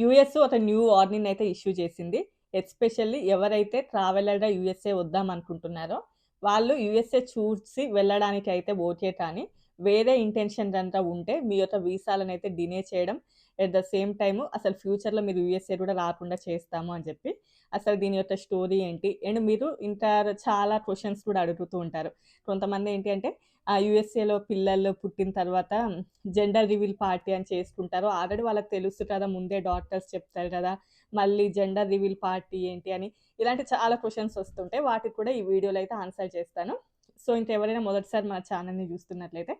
US ఒక new warning అయితే issue చేసింది. ఎస్పెషల్లీ ఎవరైతే ట్రావెలర్‌గా యూఎస్ఏ వద్దామనుకుంటున్నారో, వాళ్ళు యూఎస్ఏ చూసి వెళ్ళడానికైతే ఓకే కానీ, వేరే ఇంటెన్షన్ గనక ఉంటే మీ యొక్క వీసాలనైతే డినే చేయడం, ఎట్ ద సేమ్ టైము అసలు ఫ్యూచర్‌లో మీరు యూఎస్ఏ కూడా రాకుండా చేస్తాము అని చెప్పి, అసలు దీని యొక్క స్టోరీ ఏంటి? అండ్ మీరు ఇంకా చాలా క్వెషన్స్ కూడా అడుగుతూ ఉంటారు. కొంతమంది ఏంటి అంటే యూఎస్ఏలో పిల్లలు పుట్టిన తర్వాత జెండర్ రివీల్ పార్టీ అని చేసుకుంటారు. ఆల్రెడీ వాళ్ళకి తెలుసు కదా! ముందే డాక్టర్స్ చెప్తారు కదా! మళ్ళీ జెండర్ రివీల్ పార్టీ ఏంటి అని ఇలాంటి చాలా క్వెషన్స్ వస్తుంటాయి. వాటికి కూడా ఈ వీడియోలో అయితే ఆన్సర్ చేస్తాను. సో, ఇంకెవరైనా మొదటిసారి మా ఛానెల్‌ని చూస్తున్నట్లయితే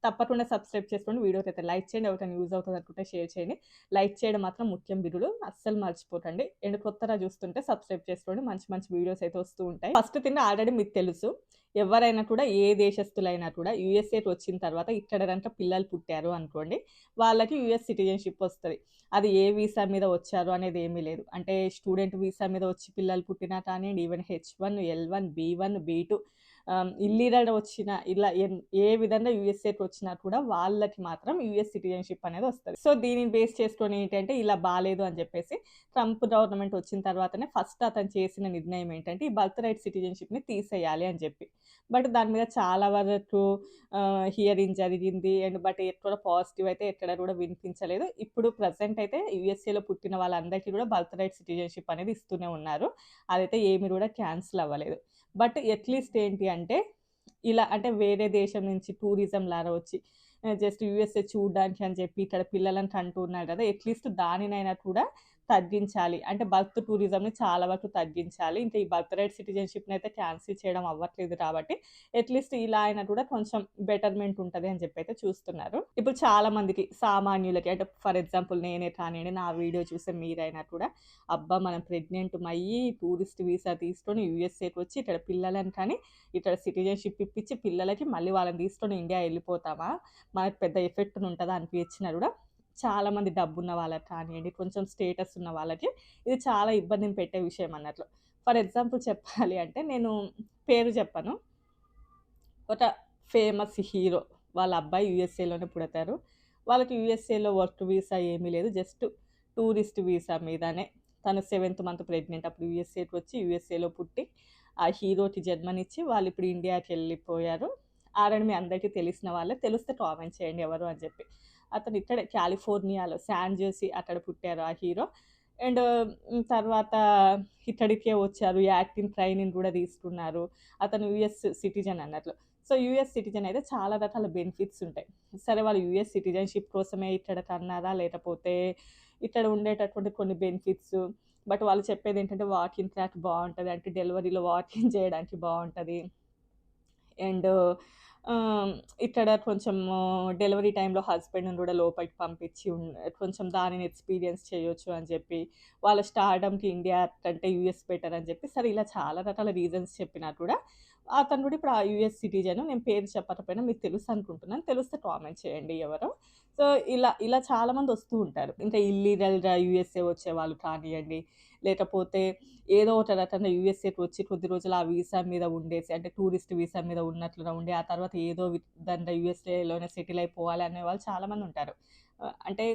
తప్పకుండా సబ్స్క్రైబ్ చేసుకోండి. వీడియోకైతే లైక్ చేయండి. ఎవరికైనా యూజ్ అవుతదనుకుంటే షేర్ చేయండి. లైక్ చేయడం మాత్రం ముఖ్యం బిరుడు. అస్సలు మర్చిపోకండి. అండ్ కొత్తగా చూస్తుంటే సబ్స్క్రైబ్ చేసుకోండి. మంచి మంచి వీడియోస్ అయితే వస్తూ ఉంటాయి. ఫస్ట్ థింగ్ ఆల్రెడీ మీకు తెలుసు. ఎవరైనా కూడా ఏ దేశస్తులైనా కూడా యూఎస్ఏకి వచ్చిన తర్వాత ఇక్కడ గనక పిల్లలు పుట్టారు అనుకోండి, వాళ్ళకి యూఎస్ సిటిజన్‌షిప్ వస్తది. అది ఏ వీసా మీద వచ్చారు అనేది ఏమీ లేదు. అంటే స్టూడెంట్ వీసా మీద వచ్చి పిల్లలు పుట్టినా కానియండి, ఈవెన్ హెచ్1, ఎల్1, బీ1, బీ2 ఇల్లీగల్‌గా వచ్చిన ఇలా ఏ విధంగా యూఎస్ఏకి వచ్చినా కూడా వాళ్ళకి మాత్రం యూఎస్ సిటిజన్‌షిప్ అనేది వస్తది. సో, దీనిని బేస్ చేసుకొని ఏంటంటే ఇలా బాలేదు అని చెప్పేసి ట్రంప్ గవర్నమెంట్ వచ్చిన తర్వాతనే ఫస్ట్ అతను చేసిన నిర్ణయం ఏంటంటే, ఈ బర్త్ రైట్ సిటిజన్‌షిప్‌ని తీసేయాలి అని చెప్పి. బట్ దాని మీద చాలా వరకు హియరింగ్ జరిగింది. అండ్ బట్ ఎక్కడ పాజిటివ్ అయితే ఎక్కడ కూడా వినిపించలేదు. ఇప్పుడు ప్రెజెంట్ అయితే యూఎస్ఏలో పుట్టిన వాళ్ళందరికీ కూడా బర్త్ రైట్ సిటిజన్‌షిప్ అనేది ఇస్తూనే ఉన్నారు. అదైతే ఏమి కూడా క్యాన్సిల్ అవ్వలేదు. బట్ అట్‌లీస్ట్ ఏంటి అంటే, ఇలా అంటే వేరే దేశం నుంచి టూరిజం లాగా వచ్చి జస్ట్ యూఎస్ఏ చూడడానికి అని చెప్పి ఇక్కడ పిల్లలని కంటూ ఉన్నారు కదా! అట్‌లీస్ట్ దానినైనా కూడా తగ్గించాలి. అంటే బర్త్ టూరిజంని చాలా వరకు తగ్గించాలి. ఇంకా ఈ బర్త్ రైట్ సిటిజన్‌షిప్‌నయితే క్యాన్సిల్ చేయడం అవ్వట్లేదు కాబట్టి, అట్‌లీస్ట్ ఇలా అయినా కూడా కొంచెం బెటర్‌మెంట్ ఉంటది అని చెప్పైతే చూస్తున్నారు. ఇప్పుడు చాలా మందికి సామాన్యులకి అంటే ఫర్ ఎగ్జాంపుల్ నేనే కానియండి, నా వీడియో చూసే మీరైనా కూడా అబ్బా! మనం ప్రెగ్నెంట్‌మయ్యి టూరిస్ట్ వీసా తీసుకొని యూఎస్ఏకి వచ్చి ఇక్కడ పిల్లలని కానీ, ఇక్కడ సిటిజన్‌షిప్ ఇప్పించి పిల్లలకి మళ్ళీ వాళ్ళని తీసుకొని ఇండియా ఎళ్ళిపోతామా? మనకు పెద్ద ఎఫెక్ట్ ఉంటదా అనిపించినా కూడా చాలామంది డబ్బున్న వాళ్ళకి కానియండి, కొంచెం స్టేటస్ ఉన్న వాళ్ళకి ఇది చాలా ఇబ్బందిని పెట్టే విషయం అన్నట్లు. ఫర్ ఎగ్జాంపుల్ చెప్పాలి అంటే నేను పేరు చెప్పను. ఒక ఫేమస్ హీరో వాళ్ళ అబ్బాయి యూఎస్ఏలోనే పుడతారు. వాళ్ళకి యూఎస్ఏలో వర్క్ వీసా ఏమీ లేదు. జస్ట్ టూరిస్ట్ వీసా మీదనే తను సెవెంత్ మంత్ ప్రెగ్నెంట్ అప్పుడు యూఎస్ఏకి వచ్చి యూఎస్ఏలో పుట్టి ఆ హీరోకి జన్మనిచ్చి వాళ్ళిప్పుడు ఇండియాకెళ్ళిపోయారు. ఆల్రెడీ మీ అందరికీ తెలిసిన వాళ్ళే. తెలిస్తే కామెంట్ చేయండి ఎవరు అని చెప్పి. అతను ఇక్కడే కాలిఫోర్నియాలో శాన్ జోసీ అక్కడ పుట్టారు ఆ హీరో. అండ్ తర్వాత ఇక్కడికే వచ్చారు. యాక్టింగ్ ట్రైనింగ్ గూడా తీసుకున్నారు. అతను యూఎస్ సిటిజన్ అన్నట్లు. సో, యూఎస్ సిటిజన్ అయితే చాలా రకాల బెనిఫిట్స్ ఉంటాయి. సరే వాళ్ళు యూఎస్ సిటిజన్‌షిప్ కోసమే ఇక్కడికన్నారా? లేకపోతే ఇక్కడ ఉండేటటువంటి కొన్ని బెనిఫిట్స్ బట్ వాళ్ళు చెప్పేదేంటంటే వాక్ ఇన్ ట్రాక్ బావుంటది. అంటే డెలివరీలో వాక్ ఇన్ చేయడానికి బావుంటది. అండ్ ఇక్కడ కొంచెము డెలివరీ టైమ్‌లో హస్బెండ్‌ని గూడా లోపలికి పంపించి కొంచెం దానిని ఎక్స్‌పీరియన్స్ చేయొచ్చు అని చెప్పి, వాళ్ళ స్టార్డమ్‌కి ఇండియా కంటే యూఎస్ బెటర్ అని చెప్పి, సరే ఇలా చాలా రకాల రీజన్స్ చెప్పినా కూడా, అతను కూడా ఇప్పుడు ఆ యూఎస్ సిటిజన్. నేను పేరు చెప్పకపోయినా మీకు తెలుసనుకుంటున్నాను. తెలిస్తే కామెంట్ చేయండి ఎవరో. సో, ఇలా చాలామంది వస్తూ ఉంటారు. ఇంకా ఇల్లీగల్‌గా యూఎస్ఏ వచ్చేవాళ్ళు కానియ్యండి, లేకపోతే ఏదో ఒక రకంగా యూఎస్ఏకి వచ్చి కొద్ది రోజులు ఆ వీసా మీద ఉండేసి అంటే టూరిస్ట్ వీసా మీద ఉన్నట్లుగా ఉండి, ఆ తర్వాత ఏదో విధంగా యూఎస్ఏలోనే సెటిల్ అయిపోవాలి అనేవాళ్ళు చాలామందుంటారు. అంటే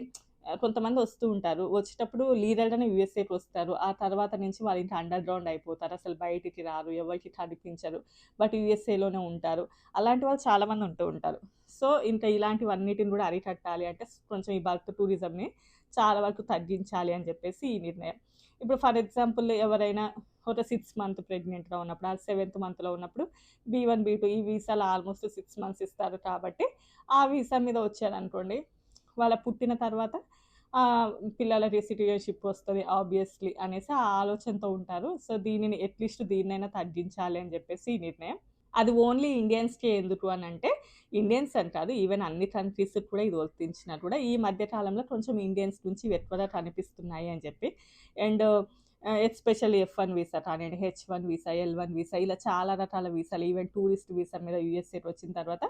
కొంతమంది వస్తూ ఉంటారు. వచ్చేటప్పుడు లీగల్‌గానే యూఎస్ఏకి వస్తారు. ఆ తర్వాత నుంచి వాళ్ళు ఇంకా అండర్ గ్రౌండ్ అయిపోతారు. అసలు బయటికి రారు. ఎవరికీ కనిపించరు. బట్ యూఎస్ఏలోనే ఉంటారు. అలాంటి వాళ్ళు చాలామంది ఉంటూ ఉంటారు. సో, ఇంకా ఇలాంటివన్నిటిని కూడా అరికట్టాలి అంటే కొంచెం ఈ బల్క్ టూరిజంని చాలా వరకు తగ్గించాలి అని చెప్పేసి ఈ నిర్ణయం. ఇప్పుడు ఫర్ ఎగ్జాంపుల్ ఎవరైనా ఒక 6 మంత్ ప్రెగ్నెంట్‌గా ఉన్నప్పుడు, ఆ 7థ్ మంత్‌లో ఉన్నప్పుడు బీ1, బీ2 ఈ వీసాలు ఆల్‌మోస్ట్ 6 మంత్స్ ఇస్తారు కాబట్టి, ఆ వీసా మీద వచ్చారనుకోండి, వాళ్ళ పుట్టిన తర్వాత పిల్లలకి సిటిజన్‌షిప్ వస్తది ఆబ్వియస్‌లీ అనేసి ఆ ఆలోచనతో ఉంటారు. సో, దీనిని అట్‌లీస్ట్ దీన్నైనా తగ్గించాలి అని చెప్పేసి ఈ నిర్ణయం. అది ఓన్లీ ఇండియన్స్‌కే ఎందుకు అనంటే, ఇండియన్స్ అని కాదు ఈవెన్ అన్ని కంట్రీస్‌కి కూడా ఇది వర్తించినా కూడా ఈ మధ్య కాలంలో కొంచెం ఇండియన్స్ నుంచి ఎక్కువగా కనిపిస్తున్నాయి అని చెప్పి. అండ్ ఎస్పెషల్లీ ఎఫ్1 వీసా కానియండి, హెచ్1 వీసా, ఎల్1 వీసా ఇలా చాలా రకాల వీసాలు ఈవెన్ టూరిస్ట్ వీసా మీద యూఎస్ఏకి వచ్చిన తర్వాత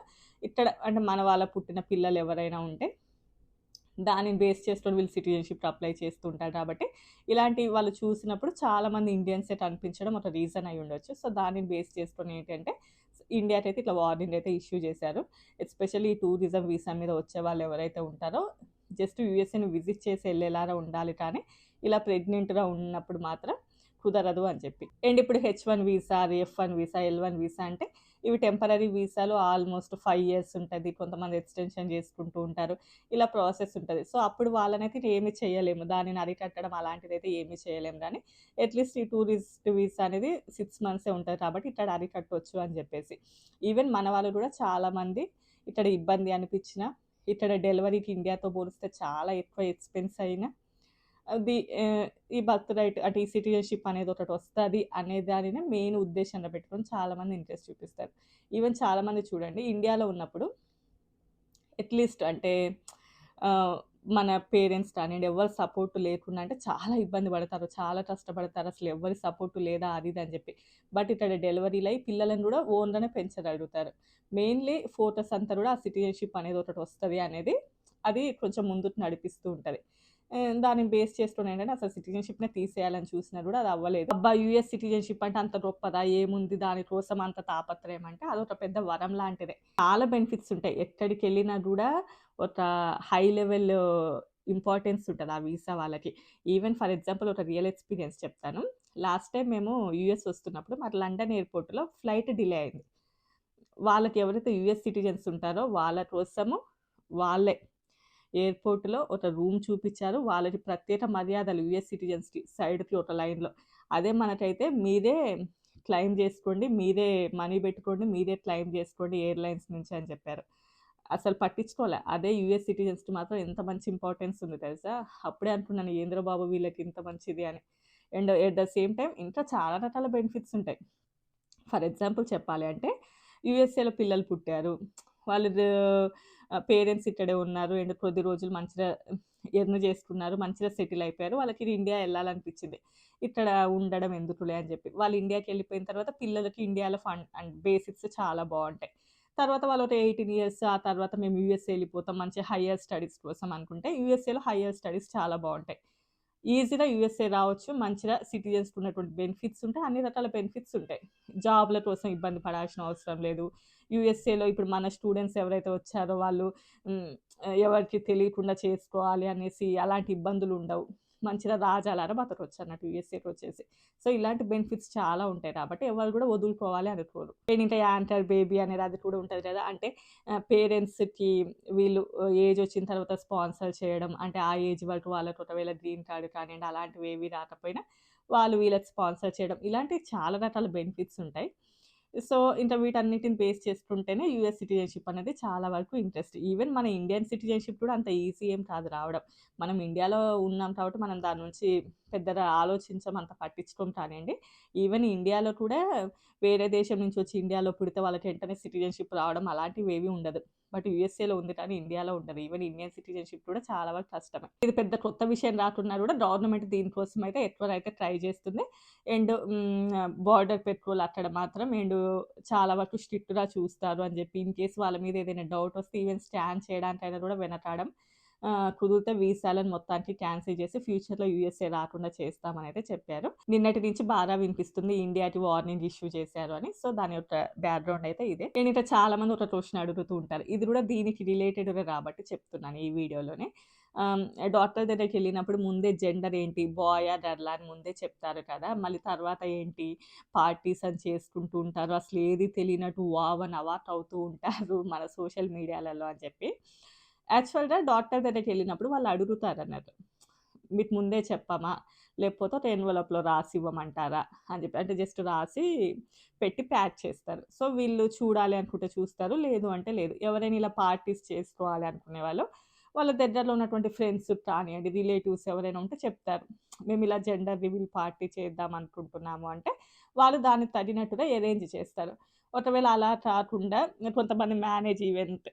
ఇక్కడ అంటే మన వాళ్ళ పుట్టిన పిల్లలు ఎవరైనా ఉంటే దానిని బేస్ చేసుకొని వీళ్ళు సిటిజన్‌షిప్ అప్లై చేస్తూ ఉంటారు కాబట్టి, ఇలాంటివి వాళ్ళు చూసినప్పుడు చాలామంది ఇండియన్సే కనిపించడం ఒక రీజన్ అయ్యుండొచ్చు. సో, దానిని బేస్ చేసుకొని ఏంటంటే, ఇండియాకైతే ఇట్లా వార్నింగ్ అయితే ఇష్యూ చేశారు. ఎస్పెషల్లీ ఈ టూరిజం వీసా మీద వచ్చేవాళ్ళు ఎవరైతే ఉంటారో జస్ట్ యూఎస్ఏని విజిట్ చేసి వెళ్ళేలాగా ఉండాలి కానీ ఇలా ప్రెగ్నెంట్గా ఉన్నప్పుడు మాత్రం కుదరదు అని చెప్పి. అండ్ ఇప్పుడు H1 visa, F1 visa, L1 visa అంటే ఇవి టెంపరరీ వీసాలు ఆల్మోస్ట్ 5 ఇయర్స్ ఉంటది. కొంతమంది ఎక్స్‌టెన్షన్ చేసుకుంటూ ఉంటారు. ఇలా ప్రాసెస్ ఉంటది. సో, అప్పుడు వాళ్ళనైతే ఏమి చేయలేము. దానిని అరికట్టడం అలాంటిదైతే ఏమీ చేయలేము గానీ, అట్‌లీస్ట్ ఈ టూరిస్ట్ వీసా అనేది 6 మంత్సే ఉంటది కాబట్టి ఇక్కడ అరికట్టొచ్చు అని జెప్పేసి. ఈవెన్ మన వాళ్ళు గూడా చాలామంది ఇక్కడ ఇబ్బంది అనిపించినా, ఇక్కడ డెలివరీకి ఇండియాతో పోలిస్తే చాలా ఎక్కువ ఎక్స్‌పెన్స్ అయినా అది ఈ బర్త్ రైట్ అంటే ఈ సిటిజన్‌షిప్ అనేది ఒకటొస్తది అనే దానిని మెయిన్ ఉద్దేశంలో పెట్టుకొని చాలామంది ఇంట్రెస్ట్ చూపిస్తారు. ఈవెన్ చాలామంది చూడండి ఇండియాలో ఉన్నప్పుడు అట్‌లీస్ట్ అంటే ఆహ్, మన పేరెంట్స్ కానియండి ఎవ్వరి సపోర్ట్ లేకుండా అంటే చాలా ఇబ్బంది పడతారు. చాలా కష్టపడతారు. అసలు ఎవ్వరి సపోర్ట్ లేదా అది ఇది అని చెప్పి. బట్ ఇక్కడ డెలివరీలు అయ్యి పిల్లలను కూడా ఓన్‌గానే పెంచగలుగుతారు. మెయిన్‌లీ ఫోకస్ అంతా కూడా ఆ సిటిజన్‌షిప్ అనేది ఒకటొస్తది అనేది అది కొంచెం ముందుకు నడిపిస్తూ ఉంటది. దాన్ని బేస్ చేసుకొని ఏంటంటే అసలు సిటిజన్‌షిప్‌నే తీసేయాలని చూసినా కూడా అది అవ్వలేదు. అబ్బా! యూఎస్ సిటిజన్‌షిప్ అంటే అంత గొప్పదా? ఏముంది దానికోసం అంత తాపత్రయం అంటే అదొక పెద్ద వరం లాంటిదే. చాలా బెనిఫిట్స్ ఉంటాయి. ఎక్కడికెళ్ళినా గూడా ఒక హై లెవెల్ ఇంపార్టెన్స్ ఉంటది ఆ వీసా వాళ్ళకి. ఈవెన్ ఫర్ ఎగ్జాంపుల్ ఒక రియల్ ఎక్స్‌పీరియన్స్ చెప్తాను. లాస్ట్ టైమ్ మేము యూఎస్ వస్తున్నప్పుడు మాకు లండన్ ఎయిర్‌పోర్ట్‌లో ఫ్లైట్ డిలే అయింది. వాళ్ళకి ఎవరైతే యూఎస్ సిటిజన్స్ ఉంటారో వాళ్ళ కోసము వాళ్ళే ఎయిర్‌పోర్ట్‌లో ఒక రూమ్ చూపిచ్చారు. వాళ్ళకి ప్రత్యేక మర్యాదలు యూఎస్ సిటిజన్స్‌కి సైడ్‌కి ఒక లైన్‌లో. అదే మనకైతే మీరే క్లెయిమ్ జేసుకోండి. మీరే మనీ బెట్టుకోండి. మీరే క్లెయిమ్ జేసుకోండి ఎయిర్‌లైన్స్ నుంచి అని చెప్పారు. అసలు పట్టించుకోలే. అదే యూఎస్ సిటిజన్స్‌కి మాత్రం ఎంత మంచి ఇంపార్టెన్స్ ఉంది తెలుసా? అప్పుడే అనుకున్నాను ఏందిరా బాబు వీళ్ళకి ఇంత మంచిది అని. And at the same time ఇంకా చాలా రకాల బెనిఫిట్స్ ఉంటాయి. ఫర్ ఎగ్జాంపుల్ చెప్పాలి అంటే యూఎస్ఏలో పిల్లలు పుట్టారు. వాళ్ళు పేరెంట్స్ ఇక్కడే ఉన్నారు. అండ్ కొద్ది రోజులు మంచిగా ఎర్న్ చేసుకున్నారు. మంచిగా సెటిల్ అయిపోయారు. వాళ్ళకి ఇండియా ఎళ్ళాలనిపించింది. ఇక్కడ ఉండడం ఎందుకులే అని చెప్పి. వాళ్ళు ఇండియాకెళ్ళిపోయిన తర్వాత పిల్లలకి ఇండియాలో ఫండ్ అండ్ బేసిక్స్ చాలా బావుంటాయి. తర్వాత వాళ్ళు ఒక 18 ఇయర్స్ ఆ తర్వాత మేము యూఎస్ఏ ఎళ్ళిపోతాం. మంచి హైయర్ స్టడీస్ కోసం అనుకుంటే యూఎస్ఏలో హైయర్ స్టడీస్ చాలా బావుంటాయి. ఈజీగా యూఎస్ఏ రావచ్చు. మంచిగా సిటిజన్స్‌కి ఉన్నటువంటి బెనిఫిట్స్ ఉంటాయి. అన్ని రకాల బెనిఫిట్స్ ఉంటాయి. జాబ్‌ల కోసం ఇబ్బంది పడాల్సిన అవసరం లేదు. యూఎస్ఏలో ఇప్పుడు మన స్టూడెంట్స్ ఎవరైతే వచ్చారో వాళ్ళు హ్మ్. ఎవరికీ తెలియకుండా చేసుకోవాలి అనేసి అలాంటి ఇబ్బందులుండవు. మంచిగా రాజాలాగా బతకొచ్చన్నట్టు యూఎస్ఏకొచ్చేసి. సో, ఇలాంటి బెనిఫిట్స్ చాలా ఉంటాయి కాబట్టి ఎవరు కూడా వదులుకోవాలి అనుకోరు. ఇంకా యాంకర్ బేబీ అనేది అది కూడా ఉంటది కదా! అంటే పేరెంట్స్‌కి వీళ్ళు ఏజ్ వచ్చిన తర్వాత స్పాన్సర్ చేయడం. అంటే ఆ ఏజ్ వరకు వాళ్ళకి ఒకవేళ గ్రీన్ కార్డ్ కానియండి అలాంటివేవి రాకపోయినా వాళ్ళు వీళ్ళకి స్పాన్సర్ చేయడం. ఇలాంటివి చాలా రకాల బెనిఫిట్స్ ఉంటాయి. సో, ఇంకా వీటన్నిటిని బేస్ చేసుకుంటేనే యూఎస్ సిటిజన్‌షిప్ అనేది చాలా వరకు ఇంట్రెస్ట్. ఈవెన్ మన ఇండియన్ సిటిజన్‌షిప్ కూడా అంత ఈజీ ఏం కాదు రావడం. మనం ఇండియాలో ఉన్నాం కాబట్టి మనం దాని నుంచి పెద్దగా ఆలోచించం, అంత పట్టించుకోం కానియండి. ఈవెన్ ఇండియాలో కూడా వేరే దేశం నుంచి వచ్చి ఇండియాలో పుడితే వాళ్ళకి వెంటనే సిటిజన్‌షిప్ రావడం అలాంటివేవి ఉండదు. బట్ యూఎస్ఏలో ఉంది కానీ ఇండియాలో ఉండదు. ఈవెన్ ఇండియన్ సిటిజన్‌షిప్ కూడా చాలా వరకు కష్టమే. ఇది పెద్ద కొత్త విషయం రాకున్నా కూడా గవర్నమెంట్ దీనికోసం అయితే ఎక్కువగా ట్రై చేస్తుంది. అండ్ బోర్డర్ పెట్రోల్ అక్కడ మాత్రం అండ్ చాలా వరకు స్ట్రిక్ట్‌గా చూస్తారు అని చెప్పి ఇన్ కేస్ వాళ్ళ మీద ఏదైనా డౌట్ వస్తే ఈవెన్ స్కాన్ చేయడానికైనా కూడా వెనకాడడం. కుదిరితే వీసాలను మొత్తానికి క్యాన్సిల్ చేసి ఫ్యూచర్‌లో యూఎస్ఏ రాకుండా చేస్తామనైతే చెప్పారు. నిన్నటి నుంచి బాగా వినిపిస్తుంది ఇండియాకి వార్నింగ్ ఇష్యూ చేశారు అని. సో, దాని యొక్క బ్యాక్‌గ్రౌండ్ అయితే ఇదే. నేను ఇంకా చాలామంది ఒక క్వెషన్ అడుగుతూ ఉంటారు. ఇది కూడా దీనికి రిలేటెడ్‌గా కాబట్టి చెప్తున్నాను ఈ వీడియోలోనే. ఆహ్, డాక్టర్ దగ్గరికెళ్ళినప్పుడు ముందే జెండర్ ఏంటి? బాయా? గర్లా? అని ముందే చెప్తారు కదా! మళ్ళీ తర్వాత ఏంటి పార్టీస్ అని చేసుకుంటూ ఉంటారు. అసలు ఏది తెలియనట్టు వావ్! అని అవాక్ అవుతూ ఉంటారు మన సోషల్ మీడియాలలో అని చెప్పి. యాక్చువల్‌గా డాక్టర్ దగ్గరికెళ్ళినప్పుడు వాళ్ళు అడుగుతారన్నట్టు. మీకు ముందే చెప్పమా? లేకపోతే ఒక ఎన్వలప్‌లో రాసివ్వమంటారా? అని చెప్పి. అంటే జస్ట్ రాసి పెట్టి ప్యాక్ చేస్తారు. సో, వీళ్ళు చూడాలి అనుకుంటే చూస్తారు. లేదు అంటే లేదు. ఎవరైనా ఇలా పార్టీస్ చేసుకోవాలి అనుకునేవాళ్ళు వాళ్ళ దగ్గరలో ఉన్నటువంటి ఫ్రెండ్స్ కానియండి, రిలేటివ్స్ ఎవరైనా ఉంటే చెప్తారు. మేమిలా జెండర్ రివీల్ పార్టీ చేద్దాం అనుకుంటున్నాము అంటే, వాళ్ళు దానికి తగినట్టుగా అరేంజ్ చేస్తారు. ఒకవేళ అలా కాకుండా కొంతమంది మ్యానేజ్ ఈవెంట్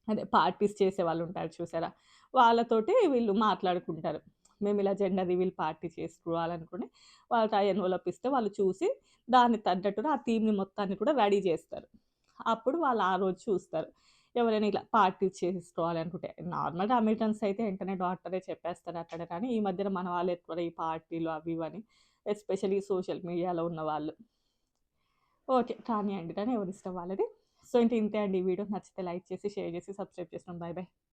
అదే పార్టీస్ చేసేవాళ్ళుంటారు చూసారా? వాళ్ళతోటి వీళ్ళు మాట్లాడుకుంటారు. మేమిలా జెండర్ రివీల్ పార్టీ చేసుకోవాలనుకుని వాళ్ళకి ఆ ఎన్వలప్ ఇస్తే వాళ్ళు చూసి దానికి తగ్గట్టుగా ఆ థీమ్‌ని మొత్తాన్ని కూడా రెడీ జేస్తారు. అప్పుడు వాళ్ళు ఆ రోజు చూస్తారు. ఎవరైనా ఇలా పార్టీస్ చేసుకోవాలి అనుకుంటే నార్మల్‌గా అమెరికన్స్ అయితే వెంటనే డాక్టరే చెప్పేస్తారు అక్కడ కానీ ఈ మధ్యన మన వాళ్ళు ఎక్కువగా ఈ పార్టీలు అవి ఇవని ఎస్పెషల్లీ సోషల్ మీడియాలో ఉన్నవాళ్ళు. ఓకే. కానియండి కానీ ఎవరిష్టం వాళ్ళది. సో, ఇంతే అండి ఈ వీడియో. నచ్చితే లైక్ చేసి, షేర్ చేసి, సబ్స్క్రైబ్ చేసుకోండి. By by.